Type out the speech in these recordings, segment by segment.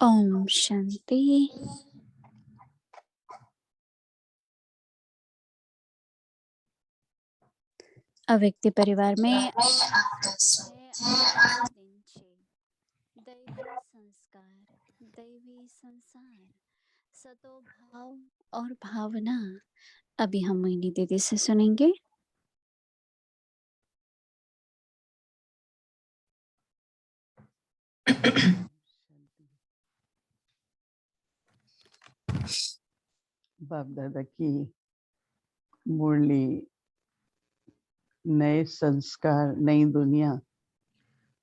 ओम शांति। अव्यक्ति परिवार में दैवी संस्कार, दैवी संसार, सतो भाव और भावना। अभी हम मोहिनी दीदी से सुनेंगे। बाप दादा की मुरली, नए संस्कार, नई दुनिया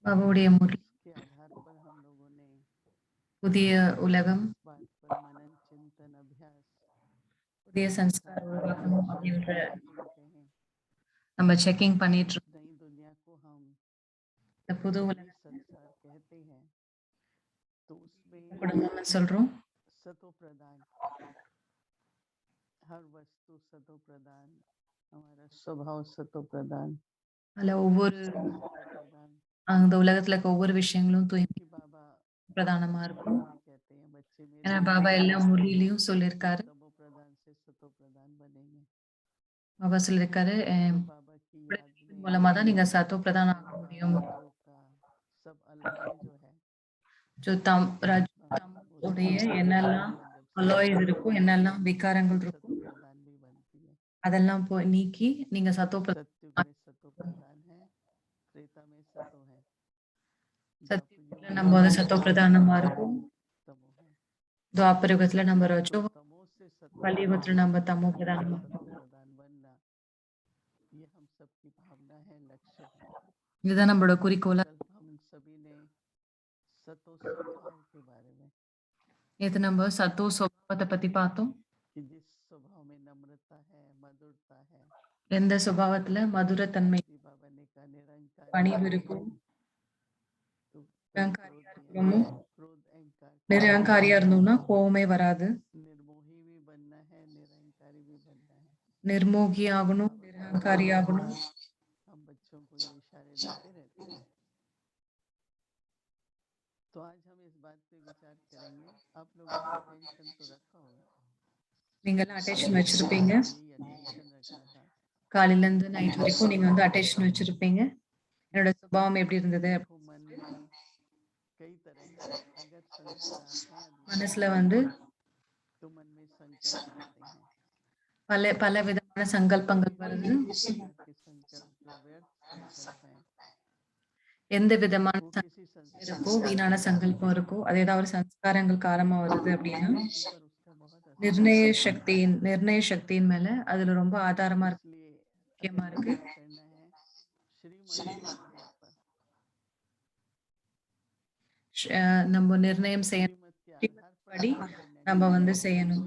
बाबुடைய मुरली के आधार पर हम लोगों ने புதிய உலகம், बात पर मनन चिंतन अभ्यास புதிய संस्कार உருவாக்கணும் அப்படின்ற कहें நம்ம செக்கிங் பண்ணிட்டு இருக்கோம். नई दुनिया को हम இந்த புது दैवी உலகம் संसार कहते हैं, तो उसमें குடும்பம்னு சொல்றோம். सतो प्रदान, हर वस्तु सतो प्रदान, हमारा स्वभाव सतो प्रदान, அதுல ஒவ்வொரு प्रदान அந்த உலகத்துல இருக்க ஒவ்வொரு விஷயங்களும் தூய்மை कि बाबा பிரதானமா இருக்கும். कहते हैं बच्चे ஏன்னா मेरे பாபா எல்லா முரளிலையும் சொல்லியிருக்காரு, तमो प्रदान से सतो प्रदान बनेंगे। பாபா சொல்லியிருக்காரு, बाबा की याद में மூலமா தான் நீங்க சத்தோ பிரதானம் ஆக முடியும். रजो का सब अलग में जो है जो உடைய என்னெல்லாம் அலாய்ஸ் இருக்கும், என்னெல்லாம் விகாரங்கள் இருக்கும், प्रदान भी बनती है। அதெல்லாம் நீக்கி நீங்க சத்தோ सत्युग में सतो प्रदान है, त्रेता में सतो है, சத்தியுகத்துல நம்ம வந்து சத்தோ பிரதானமா இருக்கும், तमो है, துவாபர யுகத்துல நம்ம ரஜோ, तमो से सतो கலியுகத்துல நம்ம தமோ பிரதானமா இருக்கும். प्रदान बनना, ये हम सबकी भावना है, लक्ष्य है। இதுதான் நம்மளோட குறிக்கோளா. हम सभी ने सतो स्वभाव के बारे में, நேத்து நம்ம சத்தோ சுபாவத்தை பத்தி பார்த்தோம். कि जिस स्वभाव में नम्रता है, मधुरता है, எந்த சுபாவத்துல மதுரத்தன்மை, बाबा ने कहा निरंकार பணிவு இருக்கும், तो நிரங்காரியா இருக்கிறோமோ, क्रोध अहंकार, நிரங்காரியா இருந்தோம்னா கோவமே வராது. निर्मोही भी बनना है, निरंकारी भी बनना है। निर्मोही आगணும், निरंकारी आगணும். हम बच्चों को ये इशारे देते रहते हैं। तो आज हम इस बात पे विचार करेंगे। आप लोगों ने अटेंशन तो रखा होगा, நீங்கெல்லாம் அட்டென்ஷன் வச்சிருப்பீங்க. अटेंशन रखा था। காலையில இருந்து நைட் வரைக்கும் நீங்க வந்து அட்டென்ஷன் வச்சிருப்பீங்க. என்னோட சுபாவம் எப்படி இருந்தது, मन में कई तरह के अगर संस्कार आते हैं, மனசுல வந்து तो मन में संकल्प आते हैं, பல பல விதமான சங்கல்பங்கள் வருது. के संकल्प जो व्यर्थ संकल्प हैं, எந்த விதமான वो किसी संस्कार இருக்கோ, வீணான சங்கல்பம் இருக்கோ, அது ஏதாவது சம்ஸ்காரங்கள் காரணமா வருது அப்படின்னா पर उसका बहुत असर நிர்ணய சக்தியின் மேல அதுல ரொம்ப ஆதாரமா இருக்கு, इसलिए முக்கியமா இருக்கு. करना है श्रीमत के आधार पर, நம்ம நிர்ணயம் செய்யணும், श्रीमत के आधार पर படி करना है। நம்ம வந்து செய்யணும்.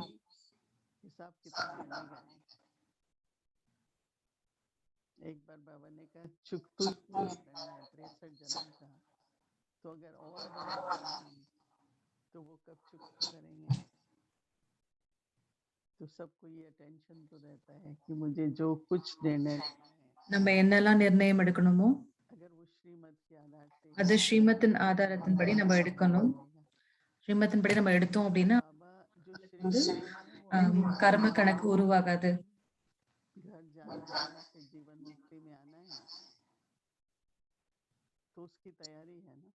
हिसाब किताब बनेगा नहीं। एक बार बाबा ने कहा चुकतू करना है, 63 जन्म का, तो अगर और बनाते हैं हम, तो वो कब चुकतू करेंगे। तो सबको ये अटेंशन तो रहता है कि मुझे जो कुछ निर्णय நம்ம என்னெல்லாம் நிர்ணயம் எடுக்கணுமோ अगर वो श्रीमत के आधार से, அது ஸ்ரீமத்தின் ஆதாரத்தின்படி நம்ம எடுக்கணும். ஸ்ரீமத்தின்படி நம்ம எடுத்தோம் அப்படின்னா बाबा जो श्रीमत है वो கர்ம கணக்கு உருவாகாது. घर जाना है, फिर जीवन मुक्ति में आना है, तो उसकी तैयारी है ना।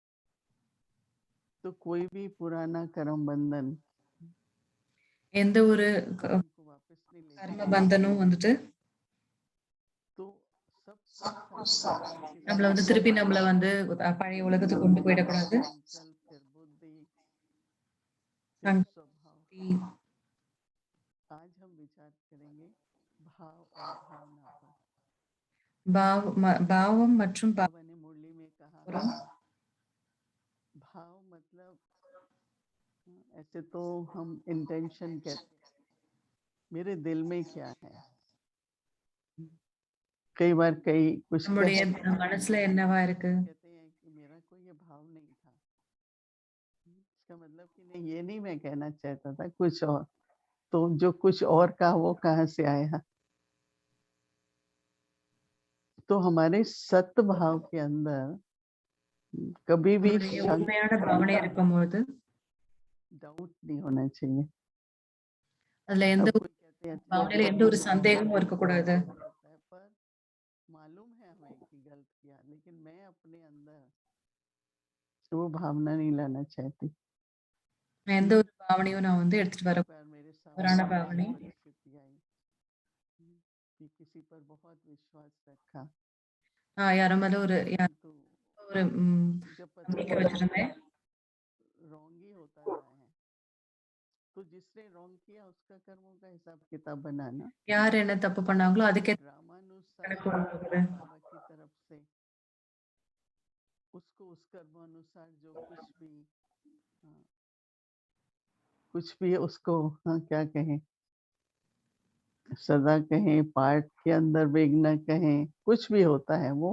तो कोई भी पुराना कर्म बंधन, எந்த ஒரு को वापस नहीं ले, கர்ம பந்தனும் வந்துட்டு तो सब कुछ நம்மள வந்து திருப்பி நம்மள வந்து பழைய உலகத்துக்கு கொண்டு போயிடக்கூடாது. संकल्प, फिर बुद्धि, फिर स्वभाव। आज हम विचार करेंगे भाव और भावना पर। பாவம் மற்றும் बाबा ने मुरली में कहा भाव मतलब ऐसे तो हम इंटेंशन कहते हैं, मेरे दिल में क्या है। कई बार कुछ நம்மளுடைய कहते हैं மனசுல என்னவா இருக்கு? कहते हैं कि मेरा कोई ये भाव नहीं था। इसका मतलब कि नहीं, ये नहीं मैं कहना चाहता था, कुछ और। तो जो कुछ और कहा वो कहाँ से आया? तो हमारे सत भाव के अंदर कभी भी நம்மளுடைய உண்மையான பாவனை இருக்கும்போது डाउट नहीं होना चाहिए। அதுல अब எந்த कोई कहते हैं பாவனையில எந்த ஒரு சந்தேகமும் இருக்கக்கூடாது. होता है, पर मालूम है हमें कि गलत किया, लेकिन मैं अपने अंदर वो भावना नहीं लाना चाहती। எந்த ஒரு பாவனையும் நான் வந்து எடுத்துட்டு வர एक बार मेरे पुराना सामने भावनी। ऐसी परिस्थिति आई कि किसी पर बहुत विश्वास रखा, யார் மேல ஒரு परंतु ஒரு जब पता நம்பிக்கை चला வச்சிருந்தேன். रॉन्ग ही होता रहा है, तो जिसने रॉन्ग किया उसका कर्मों का हिसाब किताब बनाना யார் என்ன தப்பு பண்ணாங்களோ அதுக்கே ड्रामानुसार கணக்கு கொடுக்குது. बाबा की तरफ से उसको उस कर्मानुसार जो कुछ भी उसको, हाँ, क्या कहें, सजा कहें, पाठ के अंदर विघ्न कहें, कुछ भी होता है वो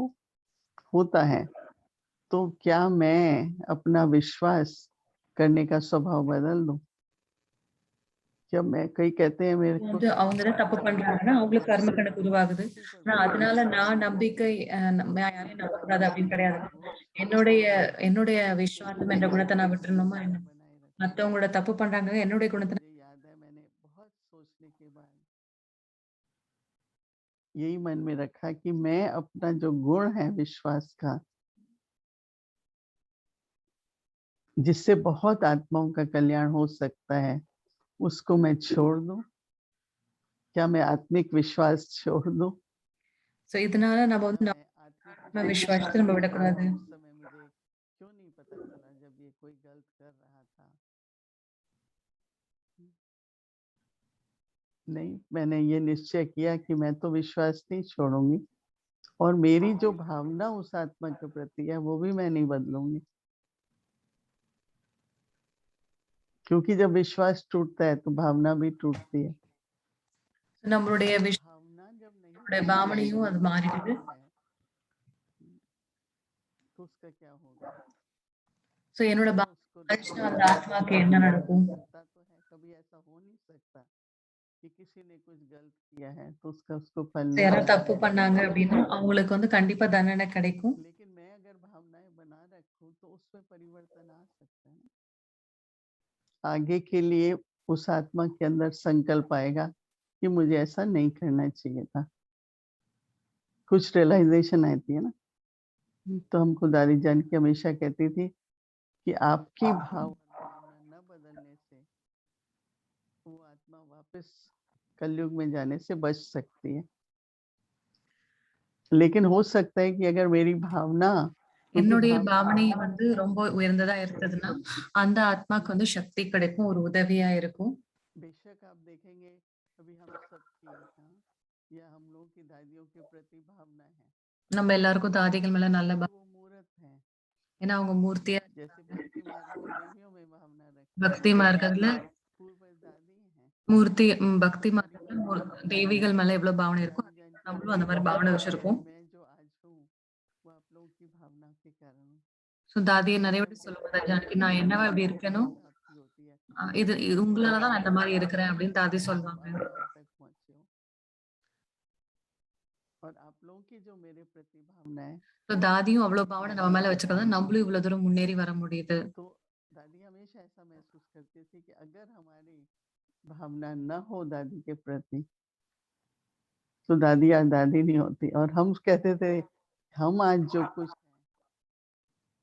होता है। तो क्या मैं अपना विश्वास करने का स्वभाव बदल दूं? क्या मैं, कई कहते हैं मेरे को வந்து அவங்க தான் தப்பு பண்றாங்கன்னா அவங்களுக்கு கர்ம கணக்கு உருவாகுது. ஆனா அதனால நான் நம்பிக்கை நான் யாரையும் நம்பக்கூடாது அப்படின்னு கிடையாது. என்னுடைய என்னுடைய விசுவாசம் என்ற குணத்தை நான் விட்டுறணுமா என்ன? மத்தவங்களோட தப்பு பண்றாங்க என்னுடைய குணத்தை मुझे याद है मैंने बहुत सोचने के बाद यही मन में रखा कि मैं अपना जो गुण है विश्वास का, जिससे बहुत आत्माओं का कल्याण हो सकता है, उसको मैं छोड़ दूं। क्या मैं आत्मिक विश्वास छोड़ दूं? சோ இதனால நம்ம வந்து मैं आत्मिक நம்ம விசுவாசத்தை நம்ம விடக்கூடாது. उस समय मुझे क्यों नहीं पता चला जब ये कोई गलत कर रहा था? नहीं, मैंने ये निश्चय किया कि मैं तो विश्वास नहीं छोड़ूंगी, और मेरी जो भावना उस आत्मा के प्रति है वो भी मैं नहीं बदलूंगी। क्योंकि जब विश्वास टूटता है तो भावना भी टूटती है। நம்மளுடைய भावना जब नहीं நம்மளுடைய பாவனையும் அது மாறிடுது. है तो उसका क्या होगा? சோ என்னோட उसको பாவனை அந்த ஆத்மாக்கு என்ன நடக்கும்? सकता तो है, कभी ऐसा हो नहीं सकता कि किसी ने कुछ गलत किया है तो उसको फल नहीं யாராவது मिला। தப்பு பண்ணாங்க அப்படின்னா அவங்களுக்கு வந்து கண்டிப்பா தண்டனை கிடைக்கும். लेकिन मैं अगर भावनाएं बना रखूं तो उसमें परिवर्तन आ सकता है। आगे के लिए उस आत्मा के अंदर संकल्प आएगा कि मुझे ऐसा नहीं करना चाहिए था। कुछ रियलाइजेशन आती है ना। तो हमको दादी जान की हमेशा कहती थी कि आपकी भावना न बदलने से वो आत्मा वापस कलयुग में जाने से बच सकती है। लेकिन हो सकता है कि अगर मेरी भावना, என்னுடைய பாவனை வந்து ரொம்ப உயர்ந்ததா இருந்ததுன்னா அந்த ஆத்மாக்கு வந்து சக்தி கிடைக்கும், ஒரு உதவியா இருக்கும். बेशक आप देखेंगे अभी हम सबकी, या हम लोगों की दादियों के प्रति भावना है, நம்ம எல்லாருக்கும் தாதிகள் மேல நல்ல वो मूर्त है, ஏன்னா அவங்க மூர்த்தியா जैसे भक्ति मार्ग में देवियों में भावना रखते பக்தி மார்க்கத்துல पूर्व दादी है, மூர்த்தி பக்தி மார்க்கத்துல தேவிகள் மேல எவ்வளவு பாவனை இருக்கும் நம்மளும் அந்த மாதிரி பாவனை வச்சிருக்கோம். मैं जो आज हूँ वो आप लोगों की भावना के कारण हूँ। சோ தாதியை நிறைய வாட்டி சொல்லுவாங்க, ஜானகி நான் என்னவா இப்படி இருக்கேனோ आपकी होती है, இது உங்களாலதான் நான் இந்த மாதிரி இருக்கிறேன் அப்படின்னு தாதி சொல்லுவாங்க. आप यहाँ तक पहुँचे हो, और आप लोगों की जो मेरे प्रति भावना है, சோ தாதியும் அவ்வளவு பாவனை நம்ம மேல வச்சுக்கிறதா நம்மளும் இவ்வளவு தூரம் முன்னேறி வர முடியுது. तो दादी हमेशा ऐसा महसूस करती थी कि अगर हमारी भावना न हो दादी के प्रति तो दादी आज दादी नहीं होती। और हम कहते थे हम आज जो कुछ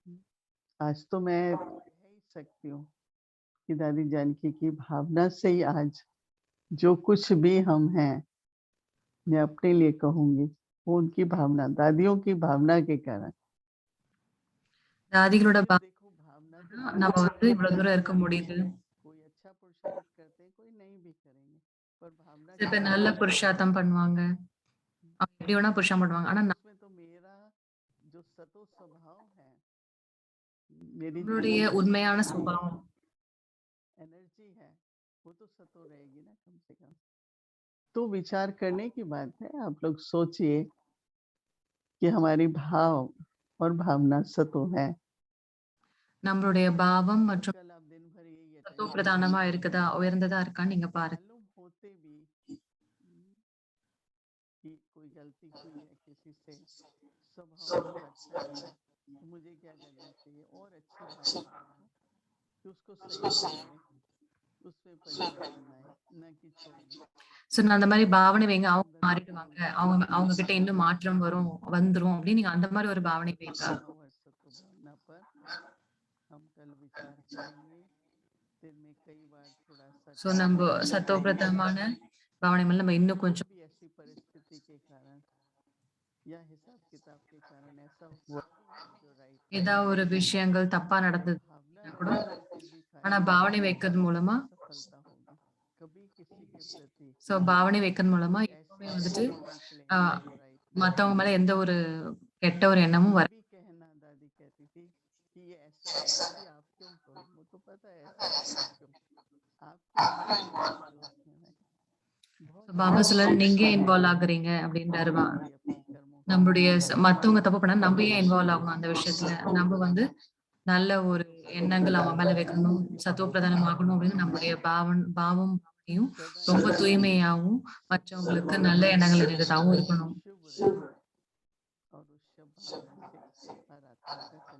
हैं, आज तो मैं कह ही सकती हूँ कि दादी जानकी की भावना से ही आज जो कुछ भी हम हैं, मैं अपने लिए कहूंगी वो उनकी भावना, दादियों की भावना के कारण। தாதிகளோட देखो भावना तो நம்ம வந்து இவ்வளவு தூரம் இருக்க முடியுது. कोई अच्छा पुरुषार्थ करते हैं, कोई नहीं भी करेंगे, पर भावना சில பேர் நல்ல புருஷார்த்தம் பண்ணுவாங்க, அவங்க எப்படி வேணா புருஷம் பண்ணுவாங்க. ஆனா उसमें तो मेरा जो सतो स्वभाव है, मेरी நம்மளுடைய உண்மையான சுபாவம் एनर्जी है वो तो सतो रहेगी ना कम से कम। तो विचार करने की बात है, आप लोग सोचिए कि हमारी भाव और भावना सतो है। நம்மளுடைய பாவம் மற்றும் कल आप दिन भर यही சத்தோ attention பிரதானமா देते இருக்குதா, हैं, உயர்ந்ததா இருக்கான்னு நீங்க பாருங்க. मालूम होते भी कि कोई गलती हुई है किसी से, स्वभाव उसका अच्छा नहीं है, तो मुझे क्या करना चाहिए? और अच्छी भावना रखो कि उसको सही बनाए, उसमें परिवर्तन आए, न कि छोड़े। சோ நான் அந்த மாதிரி பாவனை வைங்க, அவங்க अंदर से மாறிடுவாங்க, बोलते அவங்க हैं, அவங்க கிட்ட இன்னும் மாற்றம் வந்துரும் அப்படின்னு நீங்க அந்த மாதிரி ஒரு பாவனை வைங்க. भाव और सत्व भावना पर हम कल विचार करेंगे। दिन में कई बार थोड़ा सा சோ நம்ம சத்தோ பிரதானமான பாவனை மேல நம்ம இன்னும் கொஞ்சம் भी ऐसी परिस्थिति के कारण या हिसाब किताब के कारण ऐसा हुआ जो राइट ஏதாவது ஒரு விஷயங்கள் தப்பா நடந்தது भावना கூட, फिर भी ஆனா कार्य பாவனை வைக்கிறது மூலமா सफलता होगी। कभी किसी के प्रति சோ பாவனை வைக்கிறது மூலமா ऐसे எப்பவுமே வந்துட்டு निकले ஆஹ் जो राइट மத்தவங்க மேல எந்த ஒரு கெட்ட ஒரு எண்ணமும் வர भी कहना। दादी कहती थी कि ये ऐसा है, दादी आप क्यों करो, मुझको पता है ऐसा है, क्यों आप क्यों involve हो उसमें? बहुत பாபா சொல்றாரு, நீங்க ஏன் இன்வால்வ் ஆகுறீங்க அப்படின்றாரு. अपने कर्मों को நம்மளுடைய மத்தவங்க தப்பு பண்ணா நம்ம ஏன் இன்வால்வ் ஆகணும் அந்த விஷயத்துல? நம்ம வந்து நல்ல ஒரு எண்ணங்கள் அவங்க மேல வைக்கணும், சத்துவ பிரதானம் ஆகணும் அப்படின்னு நம்மளுடைய பாவமும் ரொம்ப தூய்மையாவும் மற்றவங்களுக்கு நல்ல எண்ணங்கள் நிறைந்ததாகவும் இருக்கணும். शुभ रहे और उस शुभ भावना से हर आत्मा का